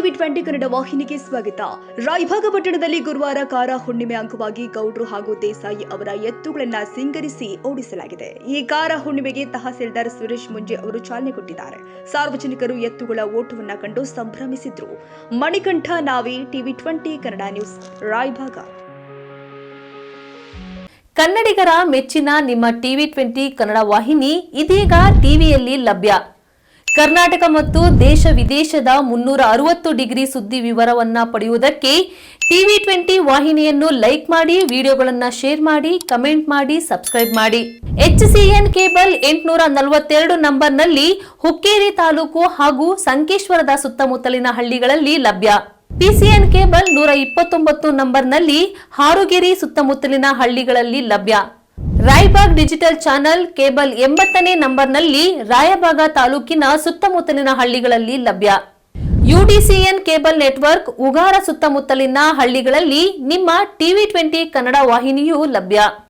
TV 20 Kannada ವಾಹಿನಿಗೆ ಸ್ವಾಗತ. ರಾಯಭಾಗ ಪಟ್ಟಣದಲ್ಲಿ ಗುರುವಾರ ಕಾರ ಹುಣ್ಣಿಮೆ ಅಂಗವಾಗಿ ಗೌಡ್ರು ಹಾಗೂ ದೇಸಾಯಿ ಅವರ ಎತ್ತುಗಳನ್ನ ಸಿಂಗರಿಸಿ ಓಡಿಸಲಾಗಿದೆ. ಈ ಕಾರ ಹುಣ್ಣಿಮೆಗೆ ತಹಸೀಲ್ದಾರ್ ಸುರೇಶ್ ಮುಂಜೆ ಅವರು ಚಾಲನೆ ಕೊಟ್ಟಿದ್ದಾರೆ. ಸಾರ್ವಜನಿಕರು ಎತ್ತುಗಳ ಓಟವನ್ನ ಕಂಡು ಸಂಭ್ರಮಿಸಿದ್ರು. Manikantha Navi, TV 20 Kannada news, Raibag. ಕನ್ನಡಿಗರ ಮೆಚ್ಚಿನ ನಿಮ್ಮ ಟಿವಿ 20 ಕನ್ನಡ ವಾಹಿನಿ ಇದೀಗ ಟಿವಿಯಲ್ಲಿ ಲಭ್ಯ. ಕರ್ನಾಟಕ ಮತ್ತು ದೇಶ ವಿದೇಶದ 360 ಡಿಗ್ರಿ ಸುದ್ದಿ ವಿವರವನ್ನ ಪಡೆಯುವುದಕ್ಕೆ ಟಿವಿ 20 ವಾಹಿನಿಯನ್ನು ಲೈಕ್ ಮಾಡಿ, ವಿಡಿಯೋಗಳನ್ನು ಶೇರ್ ಮಾಡಿ, ಕಮೆಂಟ್ ಮಾಡಿ, ಸಬ್ಸ್ಕ್ರೈಬ್ ಮಾಡಿ. HCN ಕೇಬಲ್ 842 ನಂಬರ್ನಲ್ಲಿ ಹುಕ್ಕೇರಿ ತಾಲೂಕು ಹಾಗೂ ಸಂಕೇಶ್ವರದ ಸುತ್ತಮುತ್ತಲಿನ ಹಳ್ಳಿಗಳಲ್ಲಿ ಲಭ್ಯ. PCN ಕೇಬಲ್ 129 ನಂಬರ್ನಲ್ಲಿ ಹಾರುಗೆರೆ ಸುತ್ತಮುತ್ತಲಿನ ಹಳ್ಳಿಗಳಲ್ಲಿ ಲಭ್ಯ. ರಾಯಬಾಗ್ ಡಿಜಿಟಲ್ ಚಾನೆಲ್ ಕೇಬಲ್ 80ನೇ ನಂಬರ್ನಲ್ಲಿ ರಾಯಬಾಗ ತಾಲೂಕಿನ ಸುತ್ತಮುತ್ತಲಿನ ಹಳ್ಳಿಗಳಲ್ಲಿ ಲಭ್ಯ. UDCN ಕೇಬಲ್ ನೆಟ್ವರ್ಕ್ ಉಗಾರ ಸುತ್ತಮುತ್ತಲಿನ ಹಳ್ಳಿಗಳಲ್ಲಿ ನಿಮ್ಮ ಟಿವಿ 20 ಕನ್ನಡ ವಾಹಿನಿಯೂ ಲಭ್ಯ.